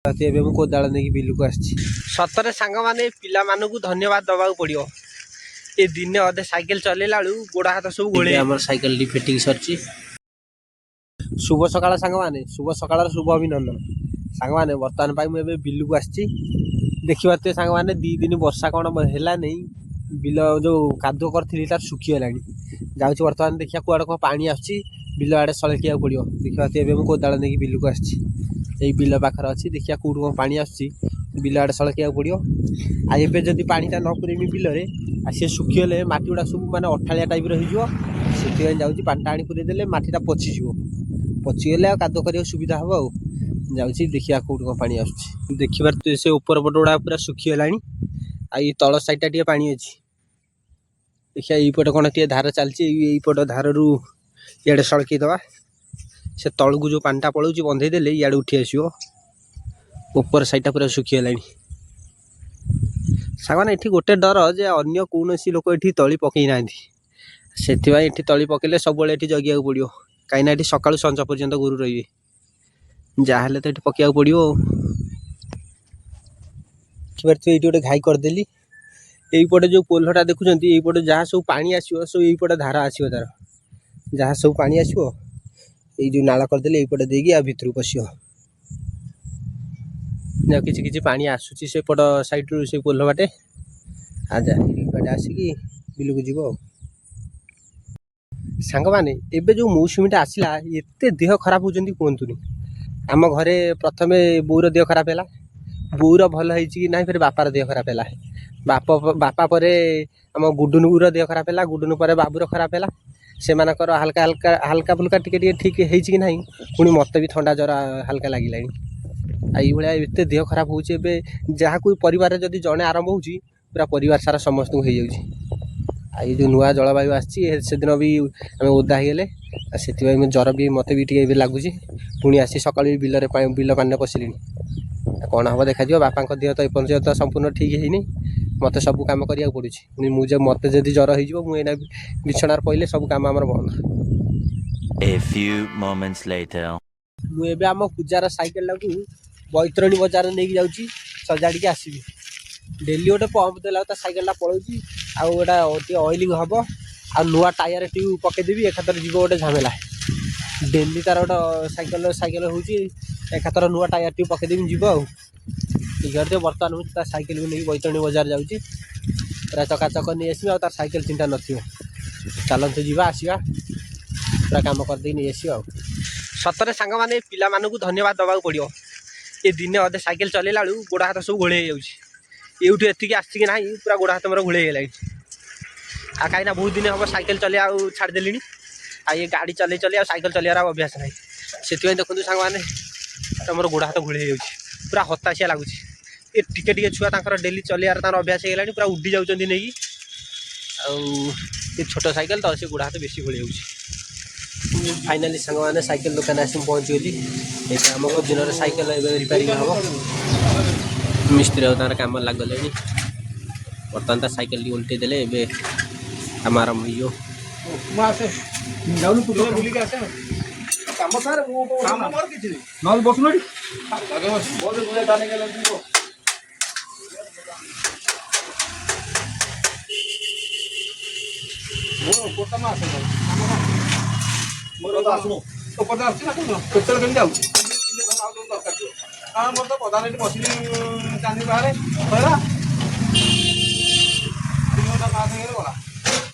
ଏବେ ମୁଁ କୋଦାଳ ନେଇକି ବିଲକୁ ଆସିଛି। ସତରେ ସାଙ୍ଗମାନେ ପିଲାମାନଙ୍କୁ ଧନ୍ୟବାଦ ଦେବାକୁ ପଡ଼ିବ। ଏ ଦିନେ ଅଧେ ସାଇକେଲ ଚଲେଇଲା ବେଳୁ ଗୋଡ଼ ହାତ ସବୁ ଗୋଳେଇ। ଆମର ସାଇକେଲଟି ଫିଟିଂ ସରିଛି। ଶୁଭ ସକାଳ ସାଙ୍ଗମାନେ, ଶୁଭ ସକାଳର ଶୁଭ ଅଭିନନ୍ଦନ। ସାଙ୍ଗମାନେ ବର୍ତ୍ତମାନ ପାଇଁ ମୁଁ ଏବେ ବିଲକୁ ଆସିଛି। ଦେଖିପାରୁଥିବେ ସାଙ୍ଗମାନେ 2 ଦିନ ବର୍ଷା କ'ଣ ହେଲାନି, ବିଲ ଯେଉଁ କାଦୁଅ କରିଥିଲି ତାର ଶୁଖିଗଲାଣି। ଯାଉଛି ବର୍ତ୍ତମାନ ଦେଖିବା କୁଆଡ଼େ କ'ଣ ପାଣି ଆସୁଛି, ବିଲ ଆଡ଼େ ସଳଖିବାକୁ ପଡ଼ିବ। ଦେଖିପାରୁଥିବେ ଏବେ ମୁଁ କୋଦାଳ ନେଇକି ବିଲକୁ ଆସିଛି। ଏଇ ବିଲ ପାଖରେ ଅଛି, ଦେଖିବା କେଉଁଠୁ କ'ଣ ପାଣି ଆସୁଛି, ବିଲ ଆଡ଼େ ସଳଖିବାକୁ ପଡ଼ିବ। ଆଉ ଏବେ ଯଦି ପାଣିଟା ନ ପୁରେଇମି ବିଲରେ, ଆଉ ସିଏ ଶୁଖିଗଲେ ମାଟି ଗୁଡ଼ା ସବୁ ମାନେ ଅଠାଳିଆ ଟାଇପ୍ର ହେଇଯିବ। ସେଥିପାଇଁ ଯାଉଛି ପାଣିଟା ଆଣି ପୁରେଇ ଦେଲେ ମାଟିଟା ପଚିଯିବ। ପଚିଗଲେ ଆଉ କାଦୁଅ କରିବାକୁ ସୁବିଧା ହେବ। ଆଉ ଯାଉଛି ଦେଖିବା କେଉଁଠୁ କ'ଣ ପାଣି ଆସୁଛି। ଦେଖିପାରୁଥିବେ ସେ ଉପର ପଟ ଗୁଡ଼ା ପୁରା ଶୁଖିଗଲାଣି, ଆଉ ଏଇ ତଳ ସାଇଡ଼୍ଟା ଟିକେ ପାଣି ଅଛି। ଦେଖିବା ଏଇପଟେ କ'ଣ ଟିକେ ଧାର ଚାଲିଛି, ଏଇପଟ ଧାରରୁ ଇଆଡ଼େ ସଳଖି ଦେବା। ସେ ତଳକୁ ଯେଉଁ ପାଣିଟା ପଳାଉଛି ବନ୍ଧେଇ ଦେଲେ ଇଆଡ଼େ ଉଠି ଆସିବ। ଉପର ସାଇଡ଼୍ଟା ପୁରା ଶୁଖିଗଲାଣି। ସାଙ୍ଗମାନେ ଏଠି ଗୋଟେ ଡର ଯେ ଅନ୍ୟ କୌଣସି ଲୋକ ଏଠି ତଳି ପକେଇ ନାହାନ୍ତି। ସେଥିପାଇଁ ଏଠି ତଳି ପକେଇଲେ ସବୁବେଳେ ଏଠି ଜଗିବାକୁ ପଡ଼ିବ। କାହିଁକିନା ଏଠି ସକାଳୁ ସଞ୍ଜ ପର୍ଯ୍ୟନ୍ତ ଗୋରୁ ରହିବେ। ଯାହାହେଲେ ତ ଏଠି ପକେଇବାକୁ ପଡ଼ିବ। ଦେଖିପାରୁଥିବେ ଏଇଠି ଗୋଟେ ଘାଇ କରିଦେଲି। এইপଟେ ଯେଉଁ ପୋଲଟା ଦେଖୁଛନ୍ତି, এইପଟେ ଯାହା ସବୁ ପାଣି ଆସିବ ସବୁ এইପଟେ ଧାର ଆସିବ। ତାର ଯାହା ସବୁ ପାଣି ଆସିବ ଏଇ ଯେଉଁ ନାଳ କରିଦେଲି এইପଟେ ଦେଇକି ଆଉ ଭିତରକୁ ପଶିବ। କିଛି କିଛି ପାଣି ଆସୁଛି ସେପଟ ସାଇଡ଼ରୁ, ସେ ପୋଲ ବାଟେ। ଆଚ୍ଛା ଏଇପଟେ ଆସିକି ବିଲକୁ ଯିବ। ଆଉ ସାଙ୍ଗମାନେ ଏବେ ଯେଉଁ ମୌସୁମୀଟା ଆସିଲା, ଏତେ ଦେହ ଖରାପ ହେଉଛନ୍ତି କୁହନ୍ତୁନି। ଆମ ଘରେ ପ୍ରଥମେ ବୋଉର ଦେହ ଖରାପ ହେଲା। ବୋଉର ଭଲ ହେଇଛି କି ନାହିଁ, ଫେରେ ବାପାର ଦେହ ଖରାପ ହେଲା। ବାପା ପରେ ଆମ ଗୁଡୁନୁର ଦେହ ଖରାପ ହେଲା। ଗୁଡୁନୁ ପରେ ବାବୁର ଖରାପ ହେଲା। ସେମାନଙ୍କର ହାଲକା ଫୁଲକା ଟିକେ ଟିକେ ଠିକ୍ ହେଇଛି କି ନାହିଁ, ପୁଣି ମୋତେ ବି ଥଣ୍ଡା ଜ୍ୱର ହାଲକା ଲାଗିଲାଣି। ଆଉ ଏଇଭଳିଆ ଏତେ ଦେହ ଖରାପ ହେଉଛି ଏବେ। ଯାହାକୁ ପରିବାରରେ ଯଦି ଜଣେ ଆରମ୍ଭ ହେଉଛି, ପୁରା ପରିବାର ସାରା ସମସ୍ତଙ୍କୁ ହେଇଯାଉଛି। ଆଉ ଏଇ ଯେଉଁ ନୂଆ ଜଳବାୟୁ ଆସିଛି, ସେଦିନ ବି ଆମେ ଓଦା ହେଇଗଲେ, ଆଉ ସେଥିପାଇଁ ଜ୍ୱର ବି ମୋତେ ବି ଟିକେ ଏବେ ଲାଗୁଛି। ପୁଣି ଆସି ସକାଳୁ ବିଲ ପାଣିରେ ପଶିଲିଣି। କ'ଣ ହେବ ଦେଖାଯିବ। ବାପାଙ୍କ ଦେହ ତ ଏପର୍ଯ୍ୟନ୍ତ ସମ୍ପୂର୍ଣ୍ଣ ଠିକ୍ ହେଇନି। ମୋତେ ସବୁ କାମ କରିବାକୁ ପଡ଼ୁଛି। ପୁଣି ମୋତେ ଯଦି ଜ୍ୱର ହେଇଯିବ, ମୁଁ ଏଇନା ବିଛଣାରେ ପଡ଼ିଲେ ସବୁ କାମ ଆମର ବନ୍ଦ। ମୁଁ ଏବେ ଆମ ପୂଜାର ସାଇକେଲଟାକୁ ବୈତରଣୀ ବଜାର ନେଇକି ଯାଉଛି, ସଜାଡ଼ିକି ଆସିବି। ଡେଲି ଗୋଟେ ପମ୍ପ ଦେଲା ତା ସାଇକେଲଟା ପଳାଉଛି। ଆଉ ଗୋଟା ଟିକେ ଅଏଲିଂ ହେବ, ଆଉ ନୂଆ ଟାୟାର ଟ୍ୟୁବ୍ ପକେଇଦେବି। ଏକାଥରେ ଯିବ ଗୋଟେ ଝାମେଲା। ଡେଲି ତାର ଗୋଟେ ସାଇକେଲ ହେଉଛି, ଏକାଥର ନୂଆ ଟାୟାର ଟ୍ୟୁବ୍ ପକେଇଦେବି ଯିବ। ଆଉ ଠିକ୍ ବର୍ତ୍ତମାନ ମୁଁ ତା ସାଇକେଲକୁ ନେଇକି ବୈତରଣୀ ବଜାର ଯାଉଛି। ପୁରା ଚକାଚକ ନେଇ ଆସିବି, ଆଉ ତାର ସାଇକେଲ ଚିନ୍ତା ନଥିବ। ଚାଲନ୍ତୁ ଯିବା ଆସିବା, ପୁରା କାମ କରିଦେଇ ନେଇ ଆସିବା। ଆଉ ସତରେ ସାଙ୍ଗମାନେ ପିଲାମାନଙ୍କୁ ଧନ୍ୟବାଦ ଦେବାକୁ ପଡ଼ିବ। ଏ ଦିନେ ଅଧେ ସାଇକେଲ ଚଲେଇଲା ବେଳୁ ଗୋଡ଼ ହାତ ସବୁ ଘୋଳେଇ ହେଇଯାଉଛି। ଏଇଠୁ ଏତିକି ଆସିଛି କି ନାହିଁ, ପୁରା ଗୋଡ଼ ହାତ ମୋର ଘୋଳେଇ ହେଇଗଲାଣି। ଆଉ କାହିଁକିନା ବହୁତ ଦିନ ହେବ ସାଇକେଲ ଚଲେଇବା ଆଉ ଛାଡ଼ିଦେଲିଣି। ଆଉ ଏ ଗାଡ଼ି ଚଲେଇ ଚଲେଇ ଆଉ ସାଇକେଲ ଚଲେଇବାର ଆଉ ଅଭ୍ୟାସ ନାହିଁ। ସେଥିପାଇଁ ଦେଖନ୍ତୁ ସାଙ୍ଗମାନେ ମୋର ଗୋଡ଼ ହାତ ଘୋଳେଇ ହେଇଯାଉଛି, ପୁରା ହତାଶିଆ ଲାଗୁଛି। ଏ ଟିକେ ଟିକେ ଛୁଆ ତାଙ୍କର ଡେଲି ଚଲେଇବାର ତାଙ୍କର ଅଭ୍ୟାସ ହେଇଗଲାଣି, ପୁରା ଉଡ଼ି ଯାଉଛନ୍ତି ନେଇକି। ଆଉ ଏ ଛୋଟ ସାଇକେଲ ତ, ସେ ଗୋଡ଼ ହାତ ବେଶୀ ଘୋଳେଇ ହେଉଛି। ଫାଇନାଲି ସାଙ୍ଗମାନେ ସାଇକେଲ ଦୋକାନ ଆସି ପହଞ୍ଚିଗଲି। ଏବେ ଆମ ଦିନରେ ସାଇକେଲ ଏବେ ରିପାରିଂ ହେବ। ମିସ୍ତ୍ରୀ ଆଉ ତାଙ୍କର କାମ ଲାଗିଗଲେଣି। ବର୍ତ୍ତମାନ ତା ସାଇକେଲଟି ଓଲଟେଇ ଦେଲେ ଏବେ କାମ ଆରମ୍ଭ ହେଇଯିବ।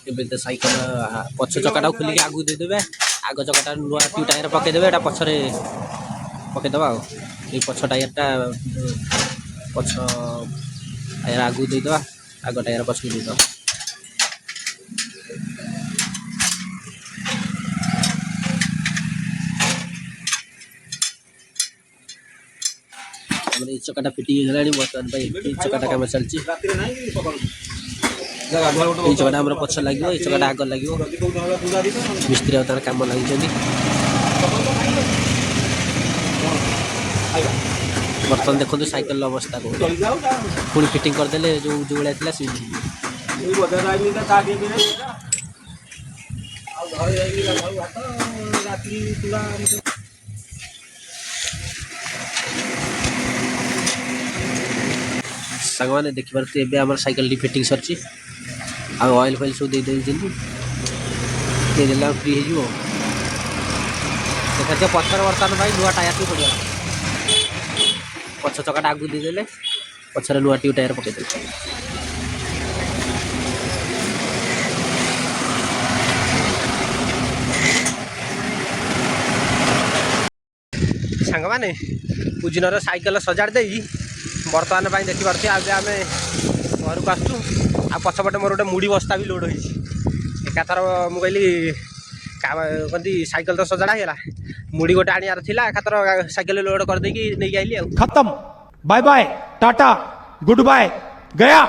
ଏବେ ତ ସାଇକେଲ ପଛ ଚକାଟାକୁ ଖୋଲିକି ଆଗକୁ ଦେଇଦେବେ। ଆଗ ଚକାଟା ନୂଆ ଟାୟାର ପକେଇଦେବେ, ଏଇଟା ପଛରେ ପକେଇଦେବା। ଆଉ ଏଇ ପଛ ଟାୟାରଟା ପଛ ଟାୟାର ଆଗକୁ ଦେଇଦେବା, ଆଗ ଟାୟାର ପଛକୁ ଦେଇଦେବା। ଆମର ଏଇ ଚକାଟା ଫିଟିଂ ହେଇଗଲାଣି। ବର୍ତ୍ତମାନ ପାଇଁ ଏଇ ଚକାଟା କାମ ଚାଲିଛି। ଏଇ ଚକାଟା ଆମର ପଛ ଲାଗିବ, ଏଇ ଚକାଟା ଆଗ ଲାଗିବ। ମିସ୍ତ୍ରୀ ଆଉ ତାର କାମ ଲାଗିଛନ୍ତି। ବର୍ତ୍ତମାନ ଦେଖନ୍ତୁ ସାଇକେଲର ଅବସ୍ଥା କଣ। ପୁଣି ଫିଟିଂ କରିଦେଲେ ଯେଉଁ ଭଳିଆ ଥିଲା ସେମିତି। सांग मैंने देखिपारे एबे आम cycle fitting sir oil file सब दे फ्री हो देखा पचर बर्तमान भाई नुआ टायर भी पड़ा पछ चकाटा आगू देदेले पचर नुआ ट्यूब टायर पकईदे सांग मैंने पूजनर साइकेल सजाड़ दे बर्तमान देखिपे आगे आम घर को आसु आ पछपटे मोर गोटे मुड़ी बस्ता भी लोड होती एकाथर मुझे कहती साइकेल तो सजाड़ा है मुड़ी गोटे आनियार थिला एकाथर साइकेल लोड कर देकी नहीं आइली खत्म bye bye tata goodbye गया।